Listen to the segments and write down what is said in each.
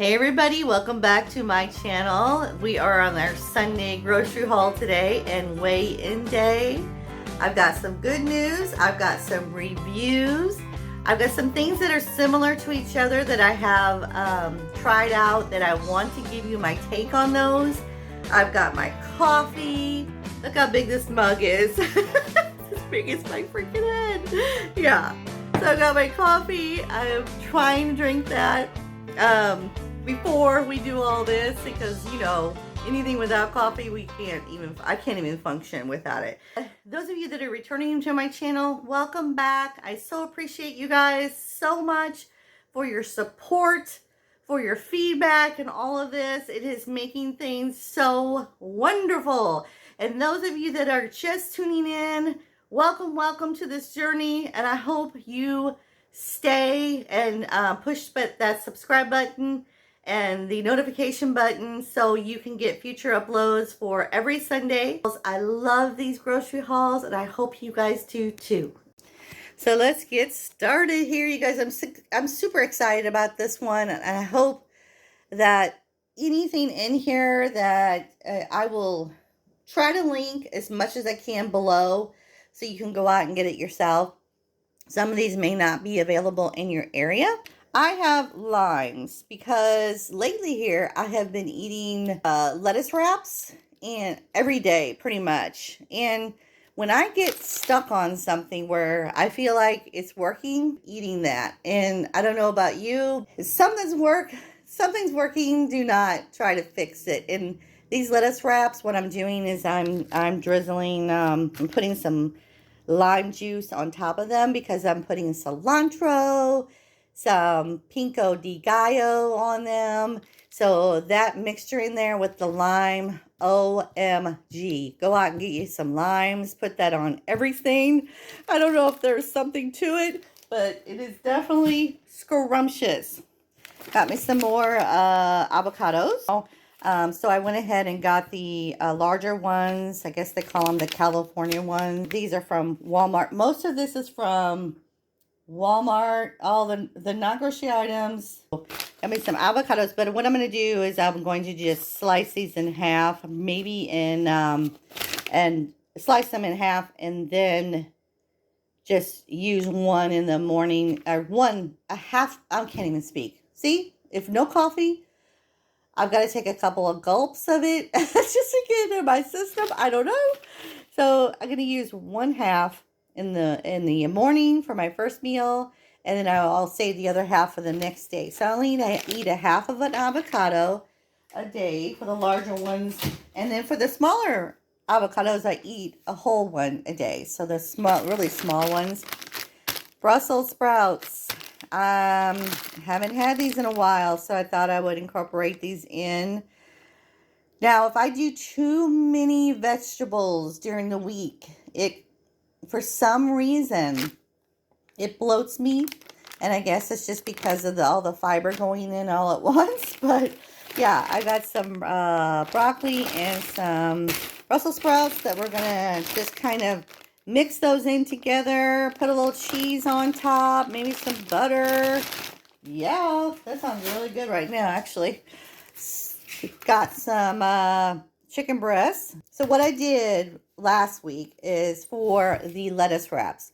Hey everybody, welcome back to my channel. We are on our Sunday grocery haul today and weigh-in day. I've got some good news, I've got some reviews, I've got some things that are similar to each other that I have tried out that I want to give you my take on those. I've got my coffee. Look how big this mug is. It's as big as my freaking head. Yeah, so I've got my coffee. I'm trying to drink that before we do all this, because you know, anything without coffee I can't even function without it. Those of you that are returning to my channel, welcome back. I so appreciate you guys so much for your support, for your feedback and all of this. It is making things so wonderful. And those of you that are just tuning in, welcome to this journey, and I hope you stay and push that subscribe button and the notification button so you can get future uploads for every Sunday. I love these grocery hauls and I hope you guys do too. So let's get started here, you guys. I'm super excited about this one, and I hope that anything in here that I will try to link as much as I can below so you can go out and get it yourself. Some of these may not be available in your area. I have limes because lately here I have been eating lettuce wraps and every day pretty much. And when I get stuck on something where I feel like it's working, eating that. And I don't know about you, if something's working, do not try to fix it. And these lettuce wraps, what I'm doing is I'm drizzling, I'm putting some lime juice on top of them because I'm putting cilantro, some pico de gallo on them. So that mixture in there with the lime, OMG. Go out and get you some limes, put that on everything. I don't know if there's something to it, but it is definitely scrumptious. Got me some more avocados. So I went ahead and got the larger ones. I guess they call them the California ones. These are from Walmart. Most of this is from Walmart. All the non-grocery items. Got me some avocados. But what I'm going to do is I'm going to just slice these in half. Maybe and slice them in half. And then just use one in the morning. Or a half. I can't even speak. See? If no coffee, I've got to take a couple of gulps of it just to get into my system. I don't know. So I'm going to use one half in the morning for my first meal, and then I'll save the other half for the next day. So I only eat a half of an avocado a day for the larger ones, and then for the smaller avocados, I eat a whole one a day. So the really small ones. Brussels sprouts. Haven't had these in a while, so I thought I would incorporate these in. Now, if I do too many vegetables during the week, for some reason, it bloats me. And I guess it's just because of all the fiber going in all at once. But yeah, I got some broccoli and some Brussels sprouts that we're going to just kind of mix those in together, put a little cheese on top, maybe some butter. Yeah, that sounds really good right now, actually. Got some chicken breasts. So what I did last week is for the lettuce wraps,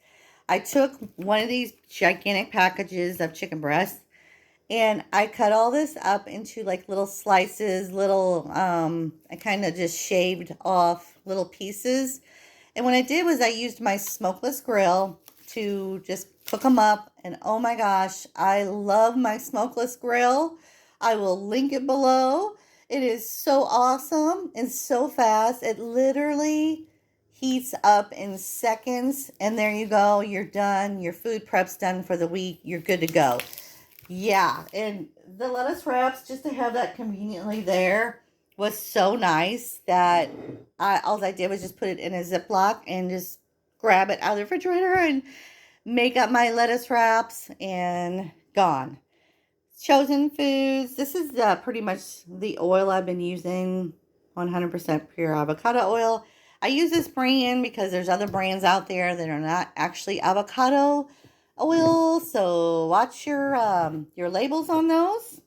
I took one of these gigantic packages of chicken breasts and I cut all this up into like little slices, I kind of just shaved off little pieces. And what I did was I used my smokeless grill to just cook them up. And oh my gosh, I love my smokeless grill. I will link it below. It is so awesome and so fast. It literally heats up in seconds. And there you go. You're done. Your food prep's done for the week. You're good to go. Yeah. And the lettuce wraps, just to have that conveniently there, was so nice that all I did was just put it in a Ziploc and just grab it out of the refrigerator and make up my lettuce wraps and gone. Chosen Foods. This is pretty much the oil I've been using, 100% pure avocado oil. I use this brand because there's other brands out there that are not actually avocado oil, so watch your labels on those.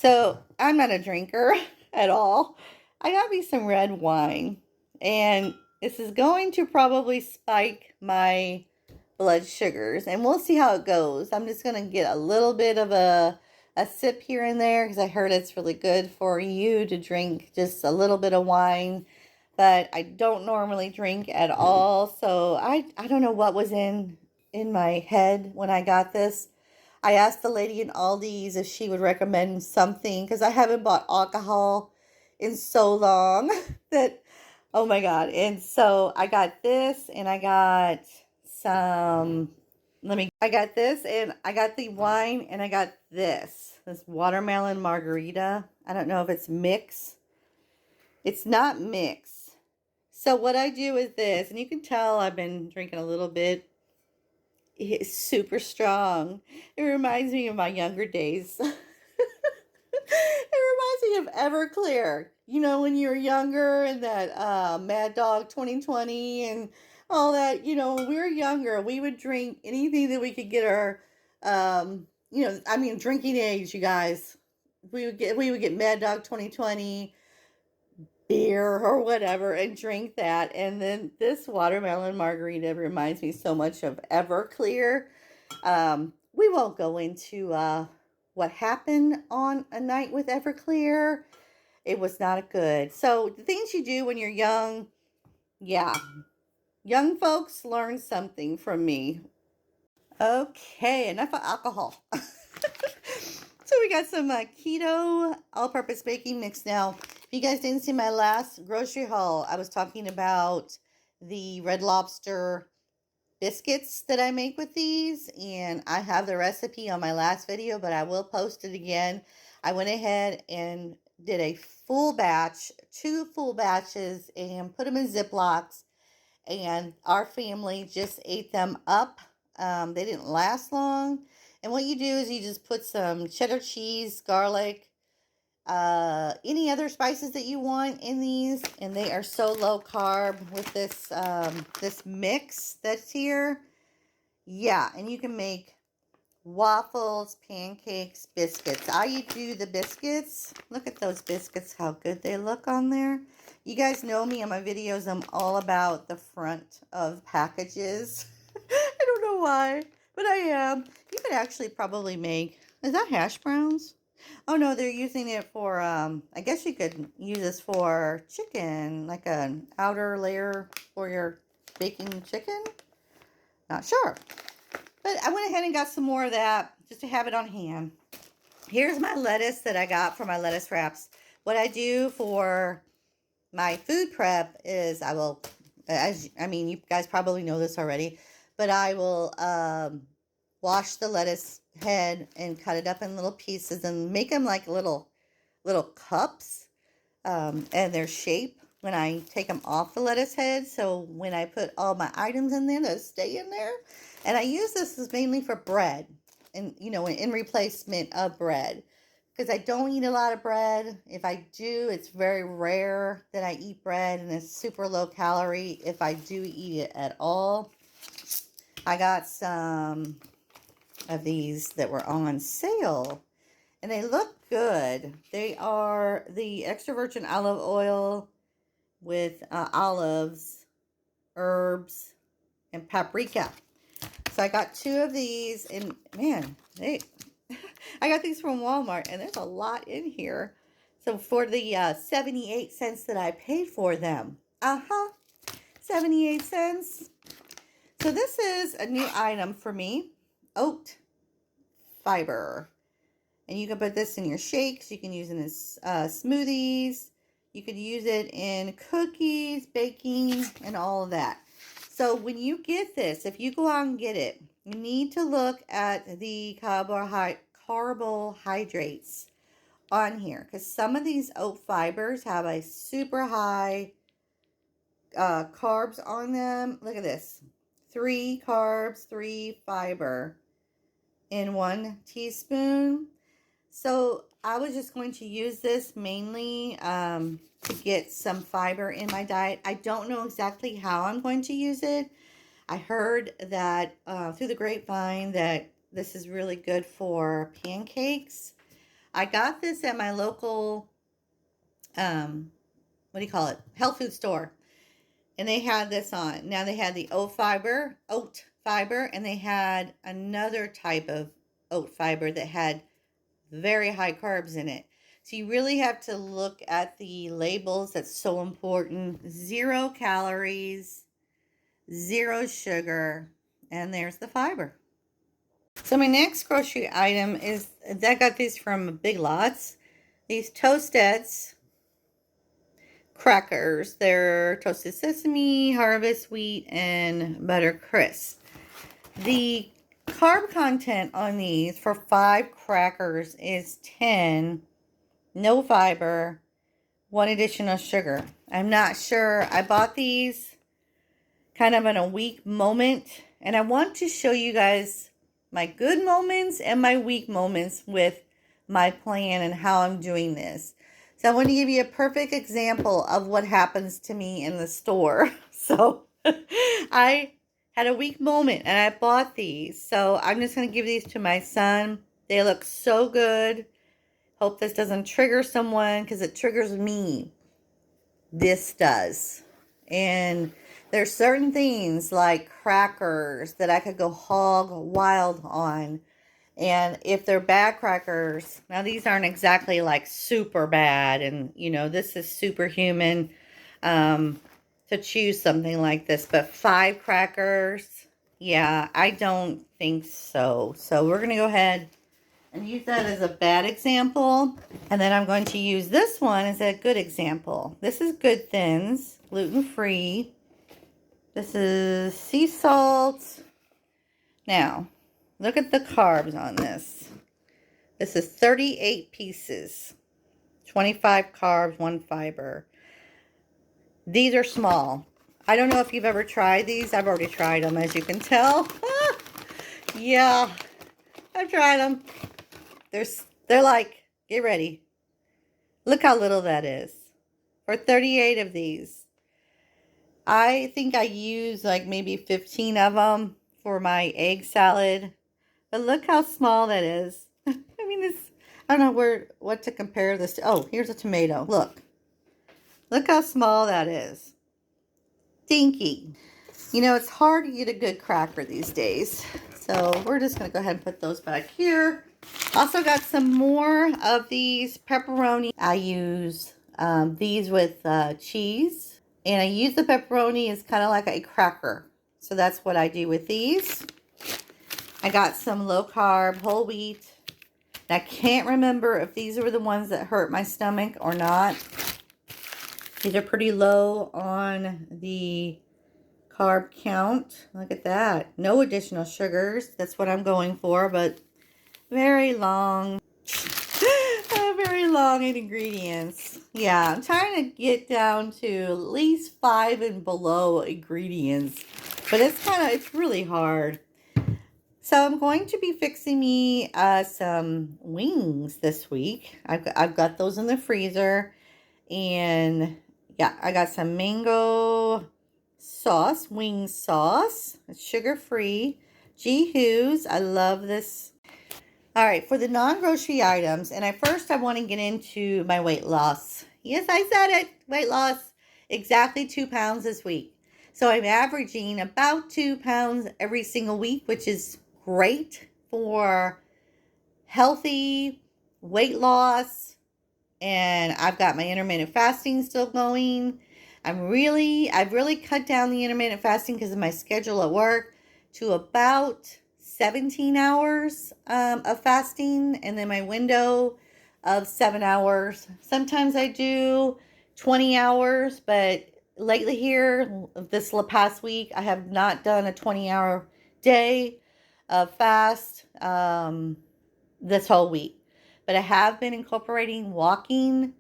So I'm not a drinker at all. I got me some red wine, and this is going to probably spike my blood sugars, and we'll see how it goes. I'm just going to get a little bit of a sip here and there because I heard it's really good for you to drink just a little bit of wine, but I don't normally drink at all. So I don't know what was in my head when I got this. I asked the lady in Aldi's if she would recommend something because I haven't bought alcohol in so long that, oh my God. And so I got this, and I got some, I got this, and I got the wine, and I got this watermelon margarita. I don't know if it's mix. It's not mix. So what I do is this, and you can tell I've been drinking a little bit. It's super strong. It reminds me of my younger days. It reminds me of Everclear. You know, when you were younger, and that Mad Dog 2020 and all that. You know, when we were younger, we would drink anything that we could get our, drinking age, you guys. We would get Mad Dog 2020 beer or whatever and drink that. And then this watermelon margarita reminds me so much of Everclear. We won't go into what happened on a night with Everclear. It was not good. So the things you do when you're young, yeah, young folks learn something from me. Okay, enough of alcohol. So we got some keto all-purpose baking mix now. If you guys didn't see my last grocery haul, I was talking about the Red Lobster biscuits that I make with these, and I have the recipe on my last video, but I will post it again. I went ahead and did a full batch, 2 full batches, and put them in Ziplocs, and our family just ate them up. They didn't last long. And what you do is you just put some cheddar cheese, garlic, any other spices that you want in these, and they are so low carb with this mix that's here. Yeah, and you can make waffles, pancakes, biscuits. I do the biscuits. Look at those biscuits, how good they look on there. You guys know me on my videos. I'm all about the front of packages. I don't know why, but I am. You could actually probably make, is that hash browns? Oh no, they're using it for, I guess you could use this for chicken, like an outer layer for your baking chicken. Not sure. But I went ahead and got some more of that just to have it on hand. Here's my lettuce that I got for my lettuce wraps. What I do for my food prep is you guys probably know this already, but I will wash the lettuce head and cut it up in little pieces and make them like little cups, and their shape when I take them off the lettuce head. So when I put all my items in there, they'll stay in there. And I use this as mainly for bread, and in replacement of bread, because I don't eat a lot of bread. If I do, it's very rare that I eat bread, and it's super low calorie if I do eat it at all. I got some of these that were on sale, and they look good. They are the extra virgin olive oil with olives, herbs, and paprika. So I got 2 of these, and man, I got these from Walmart, and there's a lot in here. So for the 78 cents that I paid for them, 78 cents. So this is a new item for me, oat fiber. And you can put this in your shakes. You can use it in smoothies. You could use it in cookies, baking, and all of that. So when you get this, if you go out and get it, you need to look at the carbohydrates on here, because some of these oat fibers have a super high carbs on them. Look at this. 3 carbs, 3 fiber in 1 teaspoon. So I was just going to use this mainly to get some fiber in my diet. I don't know exactly how I'm going to use it. I heard that through the grapevine that this is really good for pancakes. I got this at my local, what do you call it? Health food store. And they had this on. Now they had the oat fiber, and they had another type of oat fiber that had very high carbs in it. So you really have to look at the labels. That's so important. 0 calories, 0 sugar, and there's the fiber. So my next grocery item is, I got these from Big Lots. These Toastettes crackers. They're toasted sesame, harvest wheat, and butter crisp. The carb content on these for 5 crackers is 10, no fiber, 1 additional sugar. I'm not sure. I bought these kind of in a weak moment, and I want to show you guys my good moments and my weak moments with my plan and how I'm doing this. So I want to give you a perfect example of what happens to me in the store. So I had a weak moment and I bought these. So I'm just going to give these to my son. They look so good. Hope this doesn't trigger someone, because it triggers me. This does. And there's certain things like crackers that I could go hog wild on. And if they're bad crackers, now these aren't exactly like super bad, and you know, this is superhuman to choose something like this, but 5 crackers, yeah, I don't think so. So we're going to go ahead and use that as a bad example. And then I'm going to use this one as a good example. This is Good Thins, gluten-free. This is sea salt. Now, look at the carbs on this. This is 38 pieces. 25 carbs, 1 fiber. These are small. I don't know if you've ever tried these. I've already tried them, as you can tell. Yeah, I've tried them. They're like, get ready. Look how little that is. For 38 of these. I think I use like maybe 15 of them for my egg salad. But look how small that is. I mean, I don't know what to compare this to. Oh, here's a tomato. Look. Look how small that is. Dinky. You know, it's hard to get a good cracker these days. So we're just going to go ahead and put those back here. Also got some more of these pepperoni. I use these with cheese. And I use the pepperoni as kind of like a cracker. So that's what I do with these. I got some low carb whole wheat. And I can't remember if these were the ones that hurt my stomach or not. These are pretty low on the carb count. Look at that. No additional sugars. That's what I'm going for, but very long. Very long in ingredients. Yeah, I'm trying to get down to at least 5 and below ingredients. But it's really hard. So I'm going to be fixing me some wings this week. I've got those in the freezer. And yeah, I got some mango sauce, wing sauce. It's sugar-free. G-Hoo's. I love this. All right, for the non-grocery items, and I want to get into my weight loss. Yes, I said it. Weight loss. Exactly 2 pounds this week. So I'm averaging about 2 pounds every single week, which is great for healthy weight loss. And I've got my intermittent fasting still going. I've really cut down the intermittent fasting because of my schedule at work to about 17 hours of fasting, and then my window of 7 hours. Sometimes I do 20 hours, but lately here, this past week, I have not done a 20-hour day of fast this whole week. But I have been incorporating walking.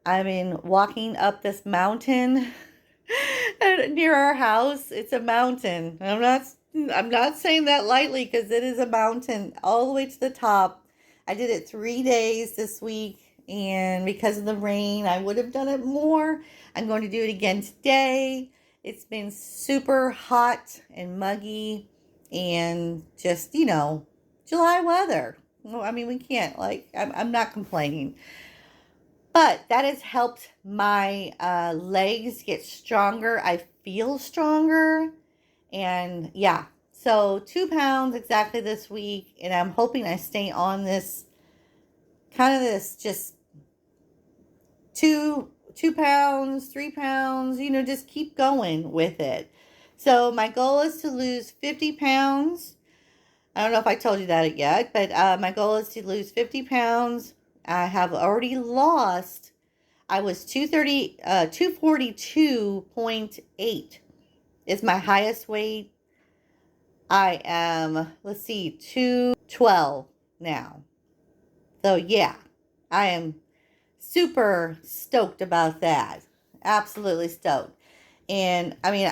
I've been walking up this mountain near our house. It's a mountain. I'm not saying that lightly, because it is a mountain all the way to the top. I did it 3 days this week, and because of the rain, I would have done it more. I'm going to do it again today. It's been super hot and muggy and just, July weather. Well, I mean, we can't, like, I'm not complaining. But that has helped my legs get stronger. I feel stronger. And yeah, so 2 pounds exactly this week. And I'm hoping I stay on this kind of this just 2 pounds, 3 pounds, you know, just keep going with it. So my goal is to lose 50 pounds. I don't know if I told you that yet, but my goal is to lose 50 pounds. I have already lost. I was 242.8 is my highest weight. I am, let's see, 212 now. So yeah, I am super stoked about that. Absolutely stoked. And I mean,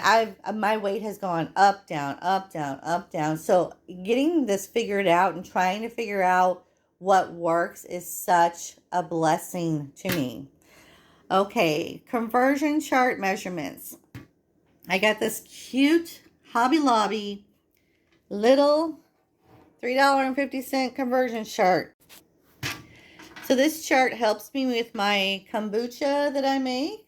my weight has gone up, down, up, down, up, down. So getting this figured out and trying to figure out what works is such a blessing to me. Okay, conversion chart measurements. I got this cute Hobby Lobby little $3.50 conversion chart. So this chart helps me with my kombucha that I make.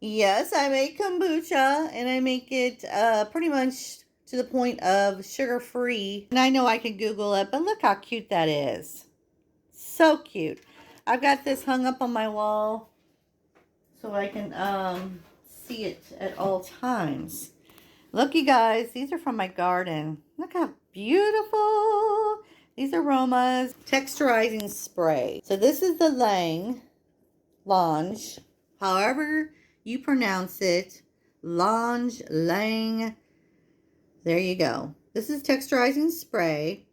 Yes, I make kombucha, and I make it pretty much to the point of sugar-free. And I know I can Google it, but look how cute that is. So cute. I've got this hung up on my wall so I can see it at all times. Look, you guys, these are from my garden. Look how beautiful. These aromas. Texturizing spray. So this is the Lange, however you pronounce it. Lange. There you go. This is texturizing spray.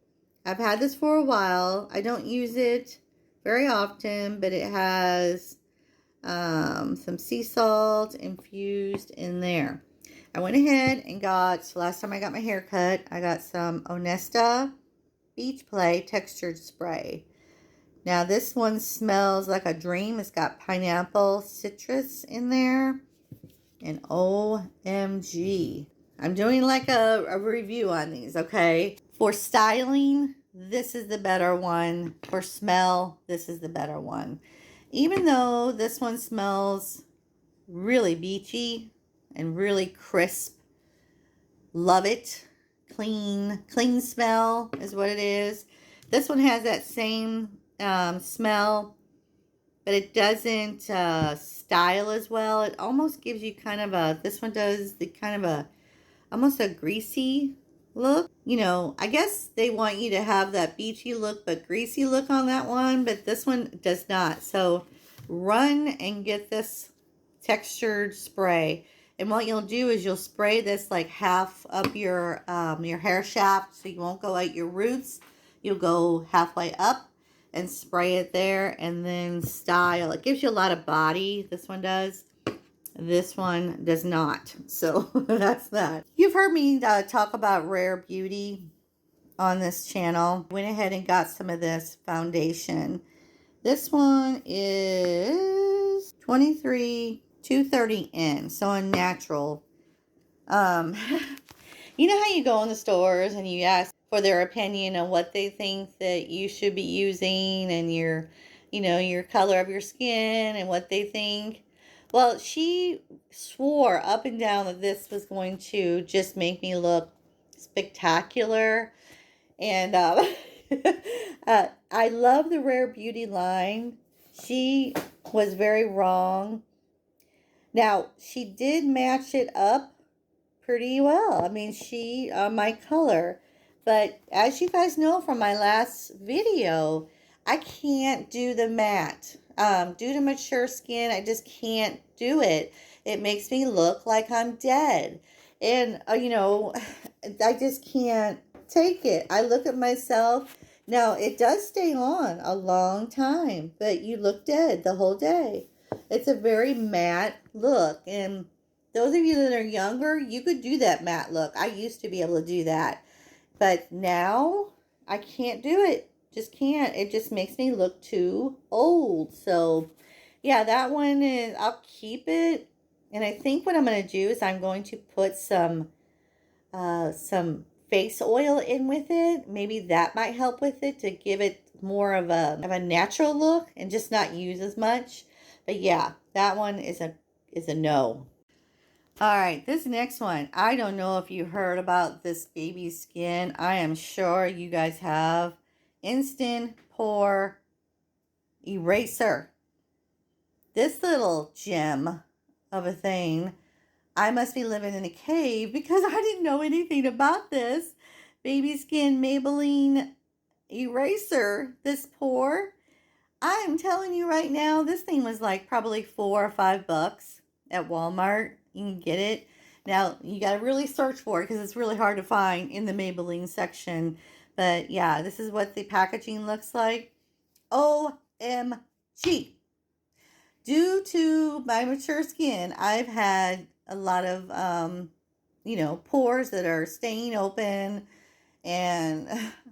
I've had this for a while. I don't use it very often, but it has some sea salt infused in there. I went ahead and got, last time I got my hair cut, I got some Honesta Beach Play textured spray. Now this one smells like a dream. It's got pineapple, citrus in there. And OMG. I'm doing like a review on these, okay? For styling, this is the better one. For smell, this is the better one. Even though this one smells really beachy and really crisp. Love it. Clean smell is what it is. This one has that same smell, but it doesn't style as well. It almost gives you kind of a, this one does the kind of a, almost a greasy look. You know, I guess they want you to have that beachy look, but greasy look on that one, but this one does not. So run and get this textured spray. And what you'll do is you'll spray this like half up your hair shaft, so you won't go at your roots. You'll go halfway up and spray it there, and then style. It gives you a lot of body. This one does. This one does not. So that's that. You've heard me talk about Rare Beauty on this channel. Went ahead and got some of this foundation. This one is 230N, so a natural. You know how you go in the stores and you ask for their opinion on what they think that you should be using, and your, you know, your color of your skin and what they think. Well, she swore up and down that this was going to just make me look spectacular. And I love the Rare Beauty line. She was very wrong. Now, she did match it up pretty well. I mean, she, my color. But as you guys know from my last video, I can't do the matte. Due to mature skin, I just can't do it. It makes me look like I'm dead. And, you know, I just can't take it. I look at myself. Now, it does stay on a long time, but you look dead the whole day. It's a very matte look. And those of you that are younger, you could do that matte look. I used to be able to do that. But now, I can't do it. Just can't. It just makes me look too old. So, yeah, that one is, I'll keep it. And I think what I'm going to do is I'm going to put some face oil in with it. Maybe that might help with it to give it more of a natural look and just not use as much. But yeah, that one is a no. All right, this next one, I don't know if you heard about this baby skin. I am sure you guys have. Instant Pore Eraser. This little gem of a thing, I must be living in a cave because I didn't know anything about this. Baby Skin Maybelline Eraser, this pore. I am telling you right now, this thing was like probably $4 or $5 at Walmart. You can get it. Now, you got to really search for it because it's really hard to find in the Maybelline section. But yeah, this is what the packaging looks like. OMG. Due to my mature skin, I've had a lot of, pores that are staying open. And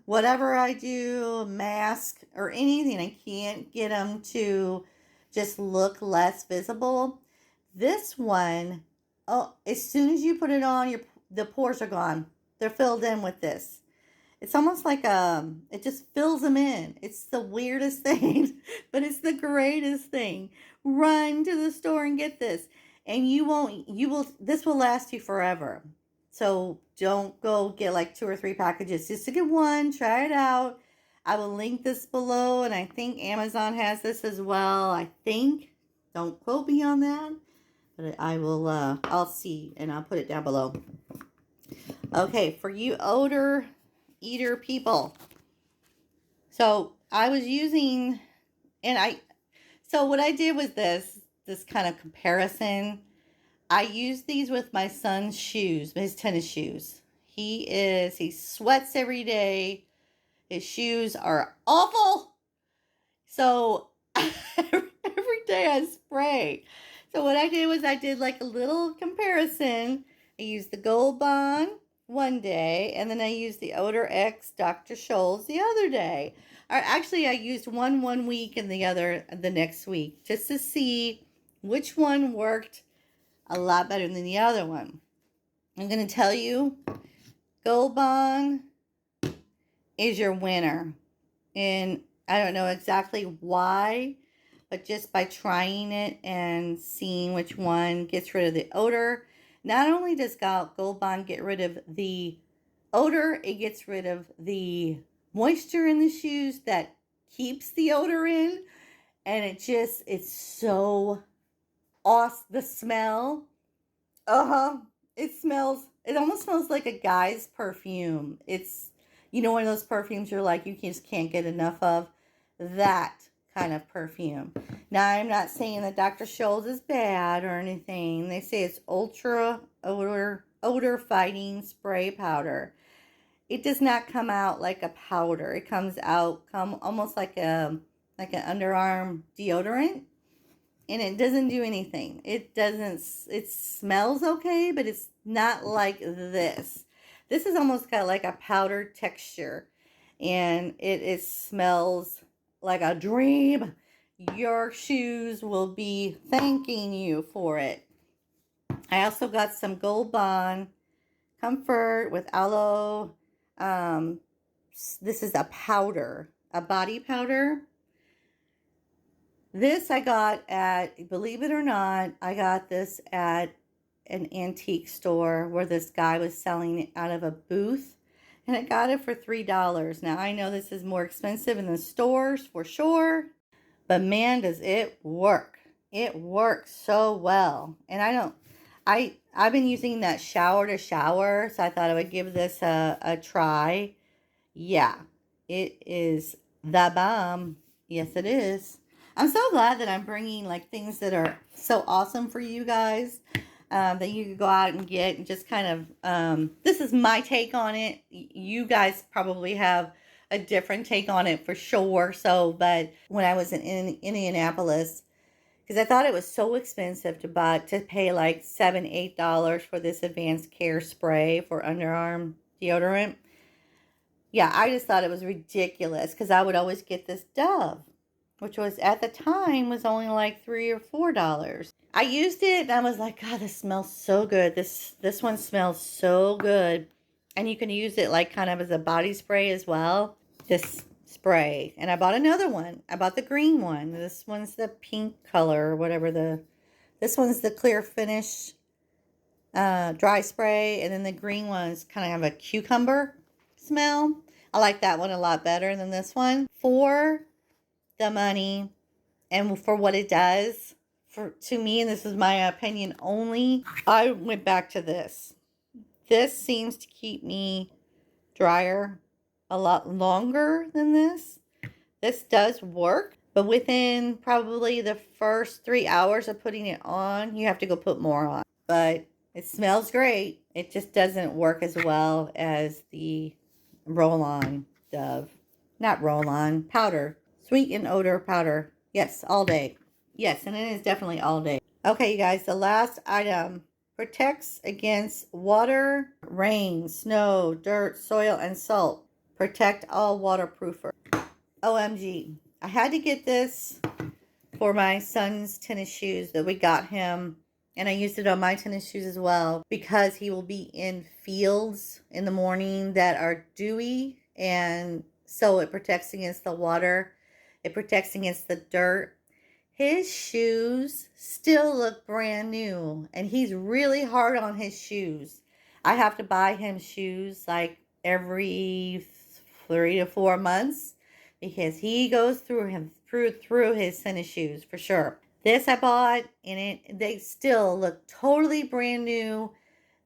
whatever I do, mask or anything, I can't get them to just look less visible. This one, oh, as soon as you put it on, the pores are gone. They're filled in with this. It's almost like it just fills them in. It's the weirdest thing, but it's the greatest thing. Run to the store and get this. And this will last you forever. So don't go get like 2 or 3 packages. Just to get one, try it out. I will link this below, and I think Amazon has this as well. I think. Don't quote me on that. But I will, I'll see, and I'll put it down below. Okay, for you odor eater people. So I was using, so what I did was this kind of comparison. I used these with my son's shoes, his tennis shoes. He sweats every day. His shoes are awful. So every day I spray. So what I did was I did like a little comparison. I used the Gold Bond one day, and then I used the Odor X Dr. Scholl's the other day. Or actually, I used one week and the other the next week, just to see which one worked a lot better than the other one. I'm going to tell you, Gold Bond is your winner. And I don't know exactly why, but just by trying it and seeing which one gets rid of the odor. Not only does Gold Bond get rid of the odor, it gets rid of the moisture in the shoes that keeps the odor in. And it's so awesome. The smell, it almost smells like a guy's perfume. It's, one of those perfumes you're like, you just can't get enough of. That kind of perfume. Now, I'm not saying that Dr. Scholl's is bad or anything. They say it's ultra odor fighting spray powder. It does not come out like a powder. It comes out almost like an underarm deodorant, and it doesn't do anything. It smells okay, but it's not like this. This is almost got like a powder texture, and it smells like a dream. Your shoes will be thanking you for it. I also got some Gold Bond Comfort with aloe. This is a powder, a body powder. This I got at, believe it or not, I got this at an antique store where this guy was selling it out of a booth. And I got it for $3. Now, I know this is more expensive in the stores for sure. But man, does it work. It works so well. And I've been using that shower to shower. So I thought I would give this a try. Yeah, it is the bomb. Yes, it is. I'm so glad that I'm bringing like things that are so awesome for you guys. That you could go out and get and just kind of, this is my take on it. You guys probably have a different take on it for sure. So, but when I was in Indianapolis, because I thought it was so expensive to pay like $7, $8 for this advanced care spray for underarm deodorant. Yeah, I just thought it was ridiculous because I would always get this Dove, which was at the time was only like $3 or $4. I used it and I was like, God, this smells so good. This one smells so good. And you can use it like kind of as a body spray as well. This spray. And I bought another one. I bought the green one. This one's the pink color or whatever. This one's the clear finish dry spray. And then the green one is kind of have a cucumber smell. I like that one a lot better than this one. For the money and for what it does, to me, and this is my opinion only, I went back to this. This seems to keep me drier a lot longer than this. This does work, but within probably the first 3 hours of putting it on, you have to go put more on. But it smells great. It just doesn't work as well as the roll-on Dove. Not roll-on, powder. Sweet and odor powder. Yes, all day. Yes, and it is definitely all day. Okay, you guys, the last item. Protects against water, rain, snow, dirt, soil, and salt. Protect all waterproofer. OMG. I had to get this for my son's tennis shoes that we got him. And I used it on my tennis shoes as well. Because he will be in fields in the morning that are dewy. And so it protects against the water. It protects against the dirt. His shoes still look brand new, and he's really hard on his shoes. I have to buy him shoes like every 3 to 4 months because he goes through his tennis shoes for sure. This I bought, and they still look totally brand new.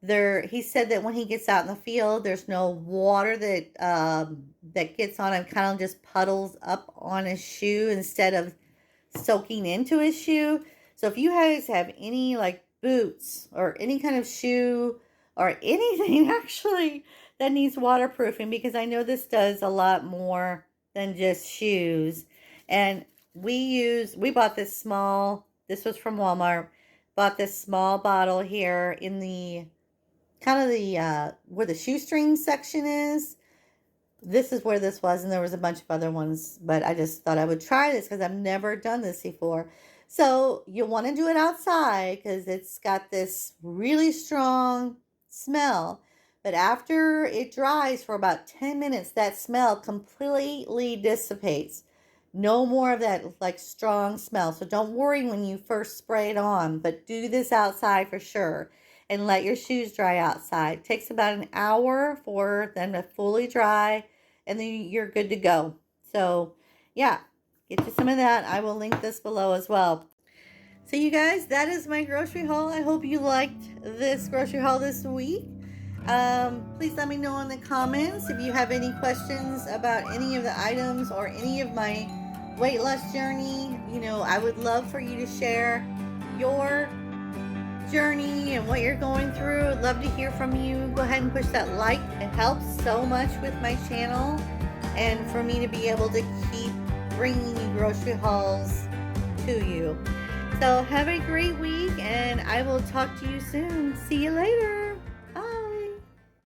He said that when he gets out in the field, there's no water that gets on him, kind of just puddles up on his shoe instead of soaking into his shoe. So if you guys have any like boots or any kind of shoe or anything actually that needs waterproofing, because I know this does a lot more than just shoes. And we bought this this was from Walmart, bought this small bottle here in the kind of where the shoestring section is. This is where this was, and there was a bunch of other ones, but I just thought I would try this because I've never done this before. So you want to do it outside because it's got this really strong smell. But after it dries for about 10 minutes, that smell completely dissipates. No more of that like strong smell. So don't worry when you first spray it on, but do this outside for sure. And let your shoes dry outside. It takes about an hour for them to fully dry, and then you're good to go. So, yeah, get you some of that. I will link this below as well. So, you guys, that is my grocery haul. I hope you liked this grocery haul this week. Please let me know in the comments if you have any questions about any of the items or any of my weight loss journey. You know, I would love for you to share your journey and what you're going through. I'd love to hear from you. Go ahead and push that like. It helps so much with my channel and for me to be able to keep bringing you grocery hauls to you. So have a great week, and I will talk to you soon. See you later.